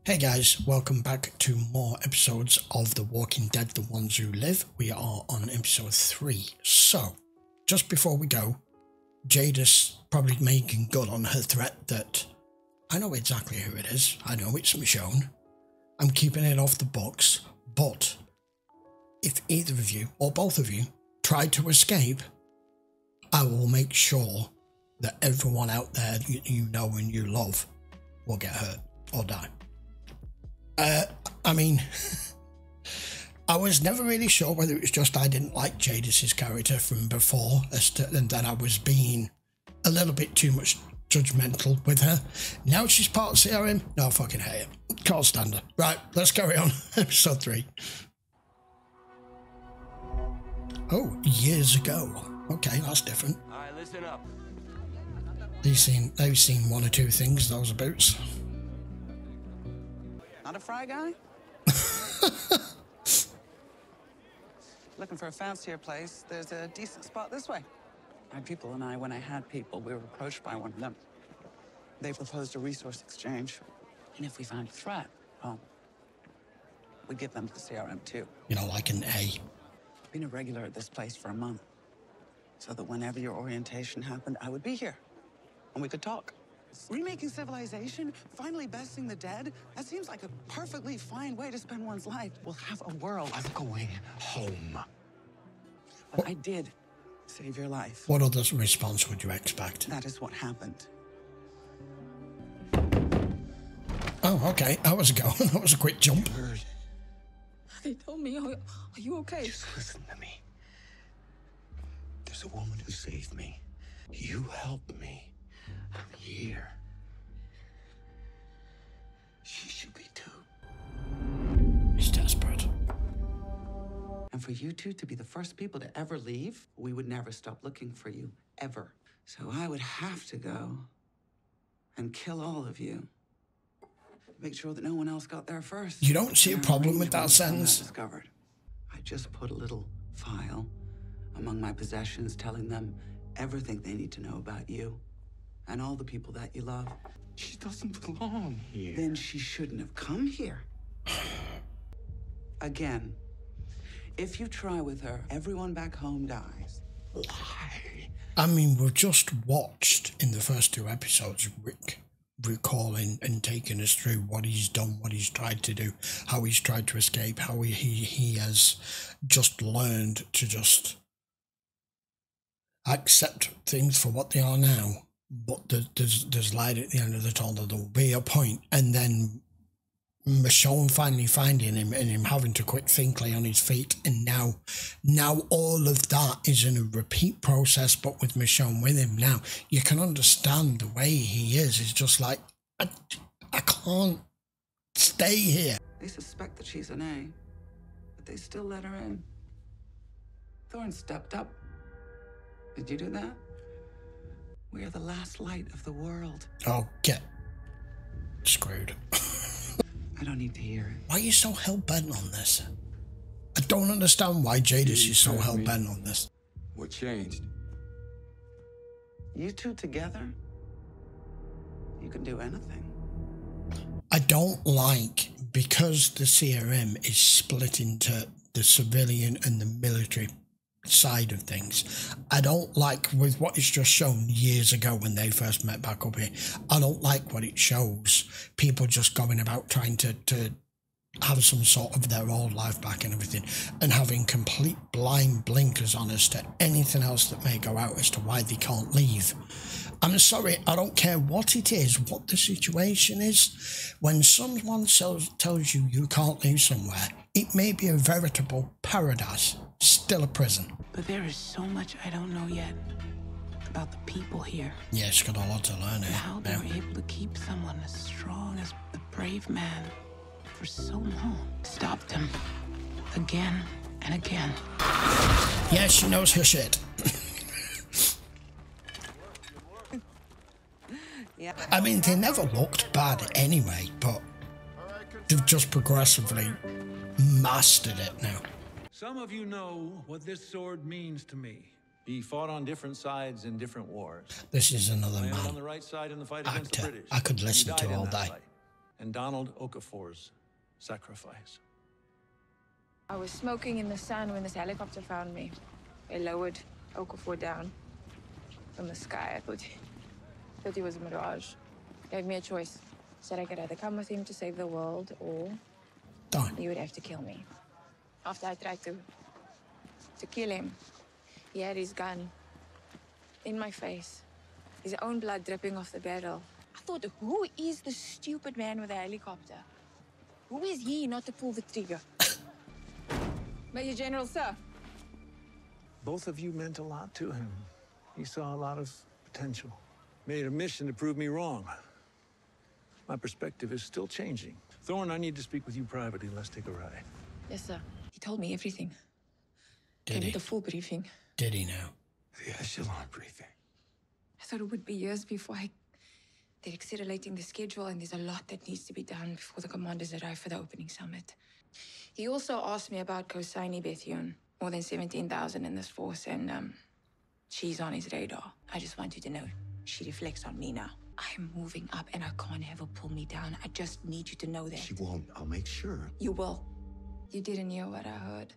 Hey guys, welcome back to more episodes of The Walking Dead, The Ones Who Live. We are on episode 3. So, just before we go, Jada's probably making good on her threat that I know exactly who it is. I know it's Michonne. I'm keeping it off the books, but if either of you, or both of you, try to escape, I will make sure that everyone out there you know and you love will get hurt or die. I mean, I was never really sure whether it was just I didn't like Jadis's character from before and that I was being a little bit too much judgmental with her. Now she's part of CRM. No, I fucking hate it. Can't stand her. Right, let's carry on. Episode 3. Oh, years ago. Okay, that's different. All right, listen up. They've seen one or two things, those boots. Not a fry guy? Looking for a fancier place, there's a decent spot this way. My people and I, when I had people, we were approached by one of them. They proposed a resource exchange. And if we found a threat, well, we'd give them to the CRM too. You know, like an A. Been a regular at this place for a month. So that whenever your orientation happened, I would be here. And we could talk. Remaking civilization, finally besting the dead, that seems like a perfectly fine way to spend one's life. We'll have a world. I'm going home. But I did save your life. What other response would you expect? That is what happened. Oh, okay. That was a go. That was a quick jump. They told me, are you okay? Just listen to me. There's a woman who saved me. You helped me. I'm here. She should be too. He's desperate. And for you two to be the first people to ever leave, we would never stop looking for you, ever. So I would have to go and kill all of you. Make sure that no one else got there first. You don't see a problem with that sentence? Discovered. I just put a little file among my possessions telling them everything they need to know about you and all the people that you love. She doesn't belong here. Then she shouldn't have come here. Again, if you try with her, everyone back home dies. Why? I mean, we've just watched in the first 2 episodes Rick recalling and taking us through what he's done, what he's tried to do, how he's tried to escape, how he has just learned to just accept things for what they are now. But there's light at the end of the tunnel. There will be a point, and then Michonne finally finding him and him having to quit Finkley on his feet, and now all of that is in a repeat process, but with Michonne with him now. You can understand the way he is. It's just like, I can't stay here. They suspect that she's an A, but they still let her in. Thorne stepped up. Did you do that? We are the last light of the world. Oh, get screwed. I don't need to hear it. Why are you so hell-bent on this? I don't understand why Jadis is so hell-bent on this. What changed? You two together, you can do anything. I don't like, because the CRM is split into the civilian and the military side of things. I don't like, with what it's just shown years ago when they first met back up here, I don't like what it shows. People just going about trying to have some sort of their old life back and everything, and having complete blind blinkers on as to anything else that may go out as to why they can't leave. I'm sorry, I don't care what it is, what the situation is. When someone tells you you can't leave somewhere, it may be a veritable paradise, still a prison. But there is so much I don't know yet about the people here. Yeah, she's got a lot to learn here. How they were able to keep someone as strong as the brave man for so long. Stopped him again and again. Yeah, she knows her shit. Yeah. I mean, they never looked bad anyway, but they've just progressively mastered it now. Some of you know what this sword means to me. He fought on different sides in different wars. This is another Landed on the man right side in the fight against the actor British. I could He listen died to in all that day. fight. and Donald Okafor's sacrifice. I was smoking in the sun when this helicopter found me. They lowered Okafor down from the sky. I thought he was a mirage. Gave me a choice. Said I could either come with him to save the world, or he would have to kill me. After I tried to kill him, he had his gun in my face, his own blood dripping off the barrel. I thought, who is the stupid man with the helicopter? Who is he not to pull the trigger? Major General, sir. Both of you meant a lot to him. He saw a lot of potential. Made a mission to prove me wrong. My perspective is still changing. Thorne, I need to speak with you privately. Let's take a ride. Yes, sir. He told me everything. Did Gave he? me the full briefing. Did he now? The echelon briefing. I thought it would be years before they're accelerating the schedule, and there's a lot that needs to be done before the commanders arrive for the opening summit. He also asked me about Kosaini Bethune. More than 17,000 in this force, and she's on his radar. I just want you to know, she reflects on me now. I'm moving up, and I can't have her pull me down. I just need you to know that. She won't. I'll make sure. You will. You didn't hear what I heard.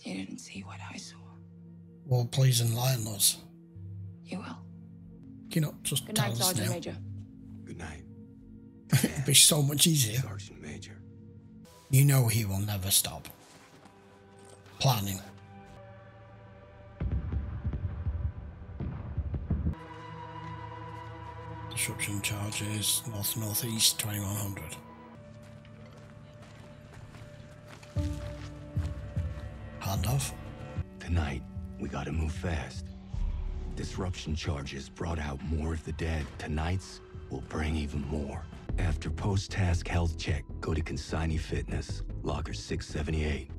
You didn't see what I saw. Well, please enlighten us. You will. You know, just Good tell night, us Sergeant now. Major. Good night. It'd be so much easier. Sergeant Major. You know he will never stop planning. Disruption charges, north-northeast, 2100. Handoff. Tonight, we gotta move fast. Disruption charges brought out more of the dead. Tonight's will bring even more. After post-task health check, go to Consignee Fitness, locker 678.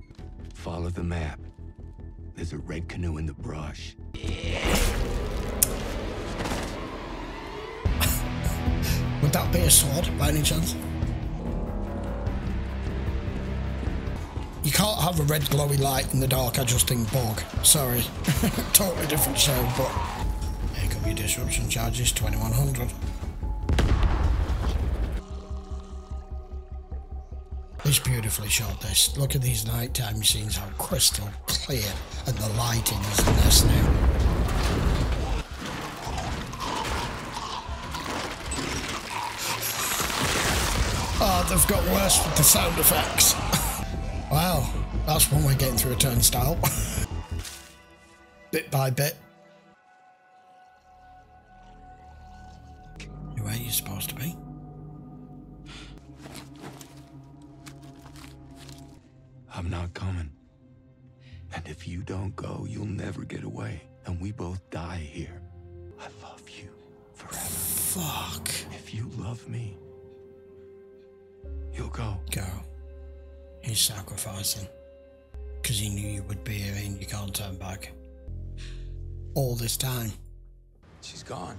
Follow the map. There's a red canoe in the brush. Would that be a sword, by any chance? You can't have a red glowy light in the dark adjusting bug. Sorry. Totally different show, but... Here could be disruption charges, 2100. It's beautifully shot, this. Look at these nighttime scenes, how crystal clear, and the lighting is in this now. Oh, they've got worse with the sound effects. Wow, that's one way of getting through a turnstile. Bit by bit. Where are you supposed to be? I'm not coming. And if you don't go, you'll never get away. And we both die here. I love you forever. Fuck. If you love me, you'll go. Go. He's sacrificing. Because he knew you would be here and you can't turn back. All this time. She's gone.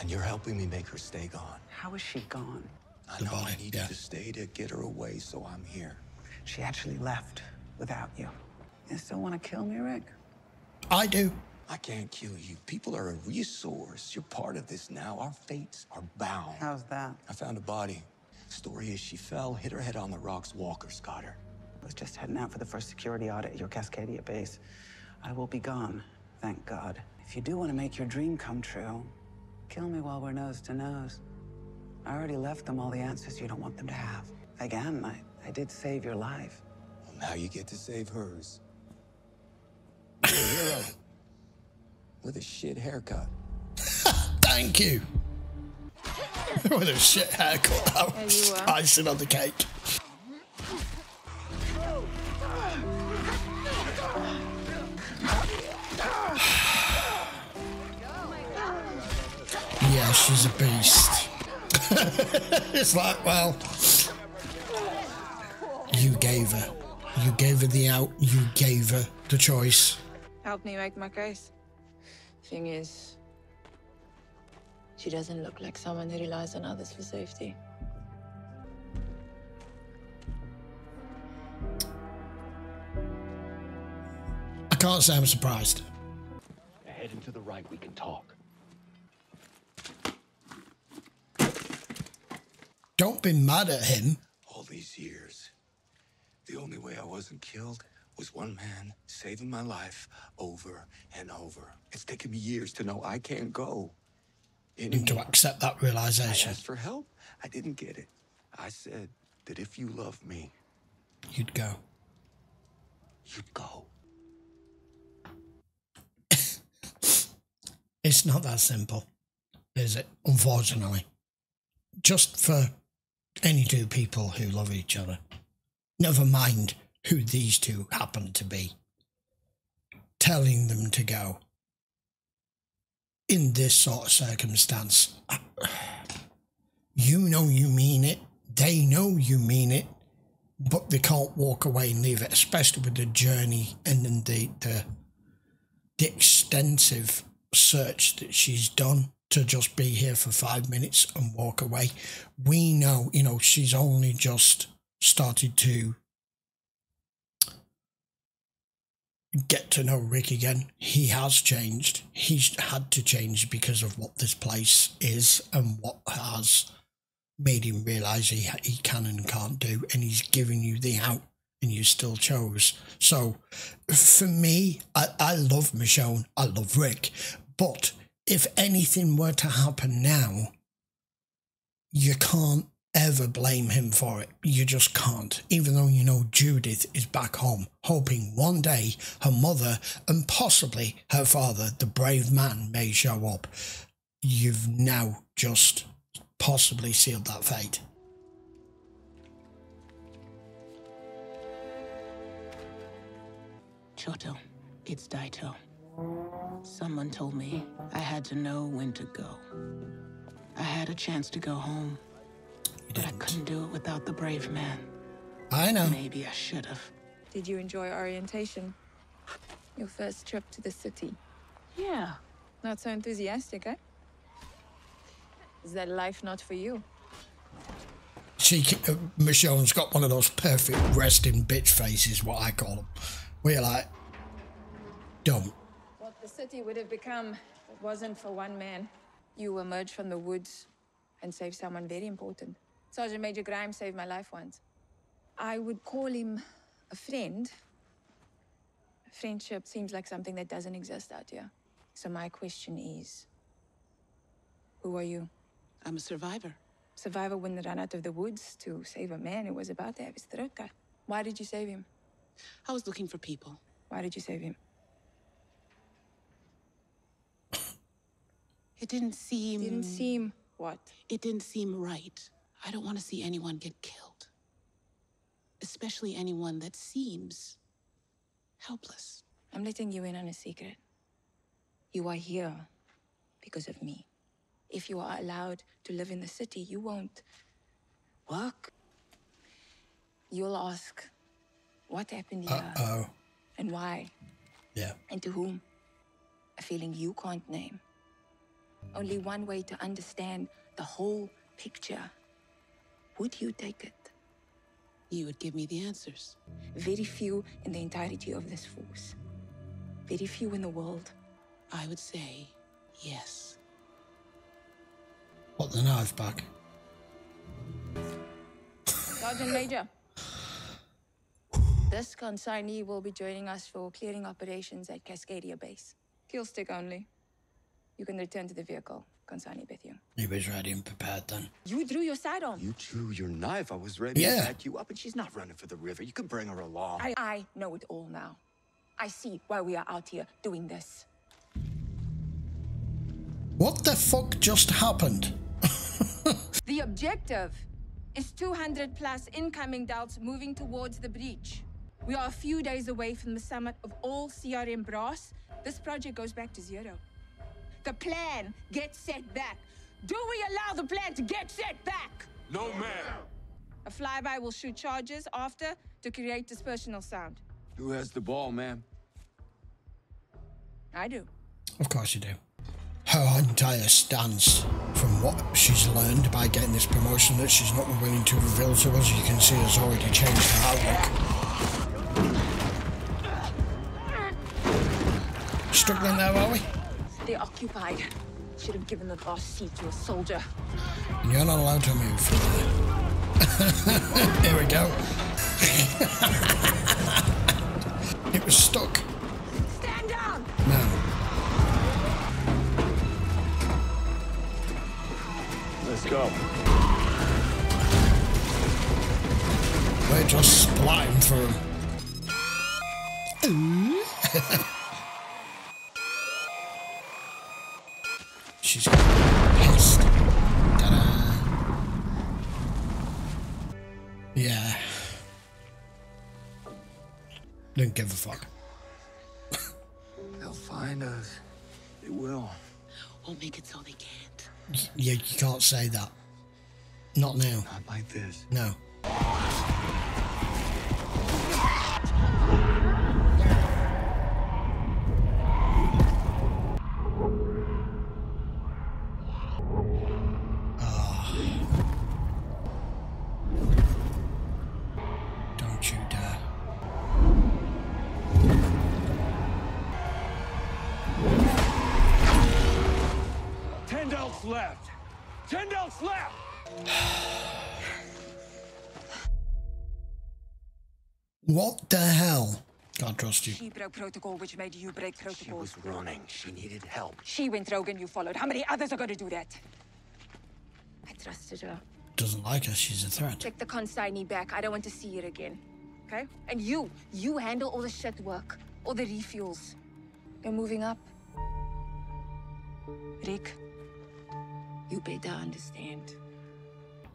And you're helping me make her stay gone. How is she gone? I The know body, I need yeah. you to stay to get her away, so I'm here. She actually left without you. You still want to kill me, Rick? I do. I can't kill you. People are a resource. You're part of this now. Our fates are bound. How's that? I found a body. Story is she fell, hit her head on the rocks. Walkers got her. I was just heading out for the first security audit at your Cascadia base. I will be gone, thank God. If you do want to make your dream come true, kill me while we're nose to nose. I already left them all the answers you don't want them to have. Again, I did save your life. Well, now you get to save hers. You're a hero. With a shit haircut. Thank you. With a shit haircut. That Yeah, was you were. icing on the cake. Yeah, she's a beast. It's like, well, you gave her. You gave her the out. You gave her the choice. Help me make my case. Thing is, she doesn't look like someone who relies on others for safety. I can't say I'm surprised. Head into the right, we can talk. Don't be mad at him. All these years, the only way I wasn't killed was one man saving my life over and over. It's taken me years to know I can't go anymore. And to accept that I realization. asked for help. I didn't get it. I said that if you love me, You'd go. you'd go. It's not that simple, is it? Unfortunately. Just for any two people who love each other. Never mind who these two happen to be. Telling them to go. In this sort of circumstance. You know you mean it. They know you mean it. But they can't walk away and leave it. Especially with the journey and then the extensive search that she's done to just be here for 5 minutes and walk away. We know, you know, she's only just started to get to know Rick again. He has changed. He's had to change because of what this place is and what has made him realise he can and can't do, and he's giving you the out and you still chose. So for me, I love Michonne, I love Rick, but if anything were to happen now, you can't ever blame him for it. You just can't. Even though you know Judith is back home, hoping one day her mother and possibly her father, the brave man, may show up. You've now just possibly sealed that fate. Choto, it's Daito. Someone told me I had to know when to go. I had a chance to go home, but I couldn't do it without the brave man. I know. Maybe I should have. Did you enjoy orientation? Your first trip to the city? Yeah. Not so enthusiastic, eh? Is that life not for you? Michonne's got one of those perfect resting bitch faces, what I call them. Where you're like, don't. What the city would have become if it wasn't for one man. You emerged from the woods and saved someone very important. Sergeant Major Grimes saved my life once. I would call him a friend. Friendship seems like something that doesn't exist out here. So my question is, who are you? I'm a survivor. Survivor wouldn't run out of the woods to save a man who was about to have his throat cut. Why did you save him? I was looking for people. Why did you save him? It didn't seem... Didn't seem what? It didn't seem right. I don't want to see anyone get killed. Especially anyone that seems helpless. I'm letting you in on a secret. You are here because of me. If you are allowed to live in the city, you won't work. You'll ask, what happened here? Uh-oh. And why? Yeah. And to whom? A feeling you can't name. Only one way to understand the whole picture. Would you take it? You would give me the answers. Very few in the entirety of this force. Very few in the world. I would say yes. What, the knife back? Sergeant Major. This consignee will be joining us for clearing operations at Cascadia Base. Kill stick only. You can return to the vehicle. Consignee with you. He was ready and prepared then. You drew your sidearm. You drew your knife. I was ready to back you up, and she's not running for the river. You can bring her along. I know it all now. I see why we are out here doing this. What the fuck just happened? The objective is 200 plus incoming delts moving towards the breach. We are a few days away from the summit of all CRM brass. This project goes back to zero. The plan gets set back. Do we allow the plan to get set back? No, ma'am. A flyby will shoot charges after to create dispersional sound. Who has the ball, ma'am? I do. Of course you do. Her entire stance from what she's learned by getting this promotion that she's not willing to reveal to us, you can see has already changed her outlook. Struggling there, are we? They're occupied. Should have given the last seat to a soldier. And you're not allowed to move further. Here we go. It was stuck. Stand down! No. Let's go. We're just splatting through them. She's pissed. Ta-da. Yeah. Don't give a fuck. They'll find us. They will. We'll make it so they can't. Yeah, you can't say that. Not now. Not like this. No. Don't you dare. $10 left. $10 left. What the hell? Can't trust you. She broke protocol, which made you break She protocol. was running. She needed help. She went rogue and you followed. How many others are going to do that? I trusted her. Doesn't like her, she's a threat. Take the consignee back. I don't want to see it again. Okay? And you handle all the shit work, all the refuels. You're moving up. Rick, you better understand.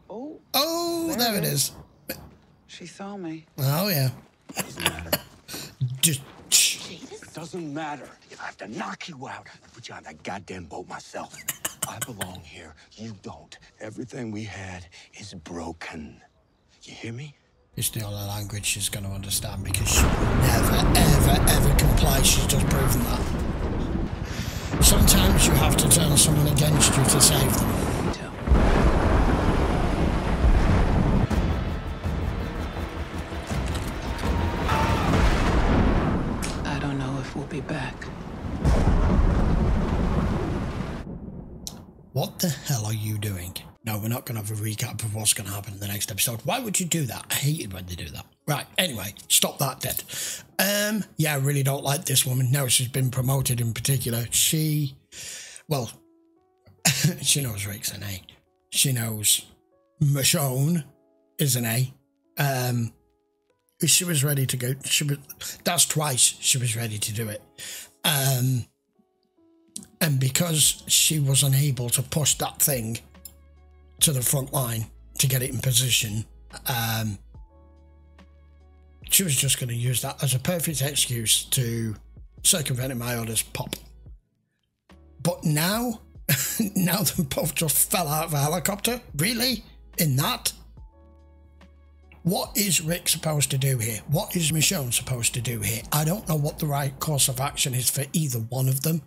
Oh, Oh, there it is. she saw me. Oh, yeah. Doesn't matter. Just, It doesn't matter. If I have to knock you out, I'll put you on that goddamn boat myself. I belong here. You don't. Everything we had is broken. You hear me? it's the only language she's going to understand because she never, ever, ever comply. She's just proven that. Sometimes you have to turn someone against you to save them. I don't know if we'll be back. What the hell are you doing? No, we're not going to have a recap of what's going to happen in the next episode. Why would you do that? I hate it when they do that. Right, anyway, stop that dead. Yeah, I really don't like this woman. Now she's been promoted in particular. She knows Rick's an A. She knows Michonne is an A. She was ready to go. That's twice she was ready to do it. And because she was unable to push that thing to the front line to get it in position, she was just going to use that as a perfect excuse to circumvent my orders pop. But now they both just fell out of a helicopter? Really? In that? What is Rick supposed to do here? What is Michonne supposed to do here? I don't know what the right course of action is for either one of them.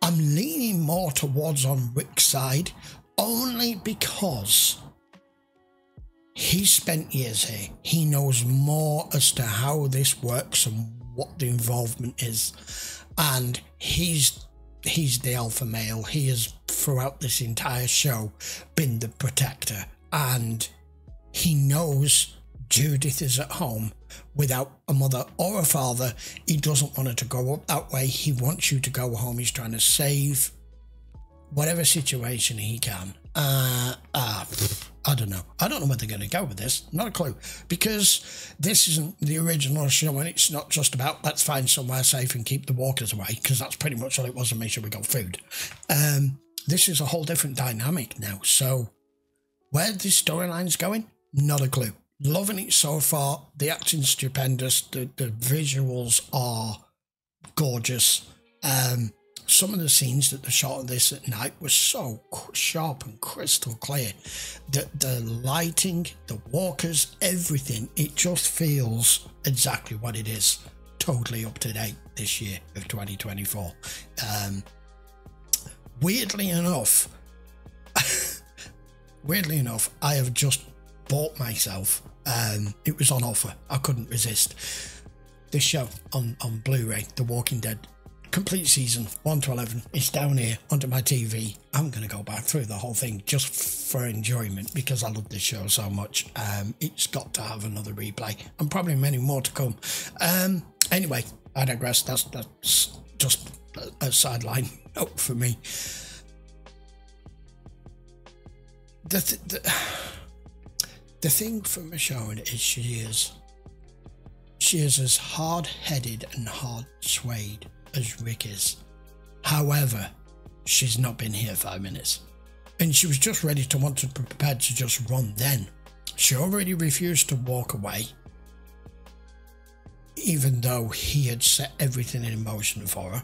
I'm leaning more towards on Rick's side, only because he spent years here. He knows more as to how this works and what the involvement is. And he's the alpha male. He has, throughout this entire show, been the protector. And he knows Judith is at home without a mother or a father. He doesn't want her to go up that way. He wants you to go home. He's trying to save whatever situation he can. I don't know. I don't know where they're going to go with this. Not a clue. Because this isn't the original show, and it's not just about let's find somewhere safe and keep the walkers away, because that's pretty much all it was, and make sure we got food. This is a whole different dynamic now. So where this storyline's going, not a clue. Loving it so far. The acting's stupendous. The visuals are gorgeous. Some of the scenes that they shot of this at night was so sharp and crystal clear. The lighting, the walkers, everything, it just feels exactly what it is. Totally up to date this year of 2024. Weirdly enough, I have just bought myself, it was on offer, I couldn't resist, this show on Blu-ray, The Walking Dead complete season 1 to 11. It's down here under my TV. I'm going to go back through the whole thing just for enjoyment because I love this show so much. It's got to have another replay and probably many more to come. Anyway, I digress. That's just a sideline note for me. The thing for Michonne is she is as hard-headed and hard-swayed as Rick is. However, she's not been here 5 minutes. And she was just ready to want to be prepared to just run then. She already refused to walk away, even though he had set everything in motion for her.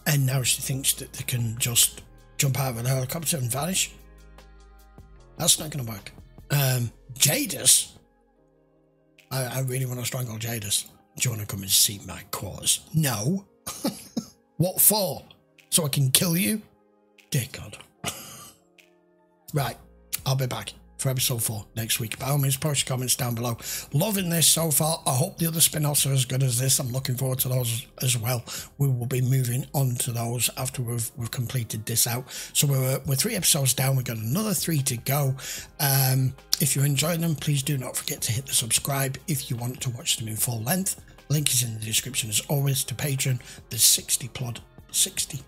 And now she thinks that they can just jump out of an helicopter and vanish. That's not going to work. Jadis, I really want to strangle Jadis. Do you want to come and see my quarters? No. What for? So I can kill you? Dear God. Right, I'll be back for episode 4 next week. By all means, post your comments down below. Loving this so far. I hope the other spin-offs are as good as this. I'm looking forward to those as well. We will be moving on to those after we've completed this out. So we're 3 episodes down. We've got another 3 to go. If you're enjoying them, please do not forget to hit the subscribe if you want to watch them in full length. Link is in the description as always to Patreon. There's 60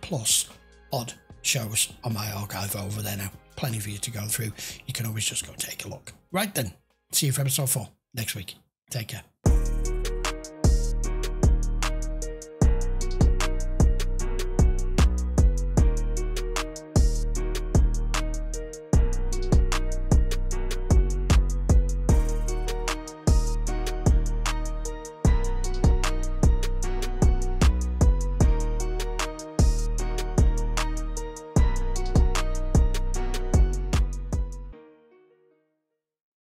plus odd shows on my archive over there now. Plenty for you to go through. You can always just go take a look. Right then, see you for episode 4 next week. Take care.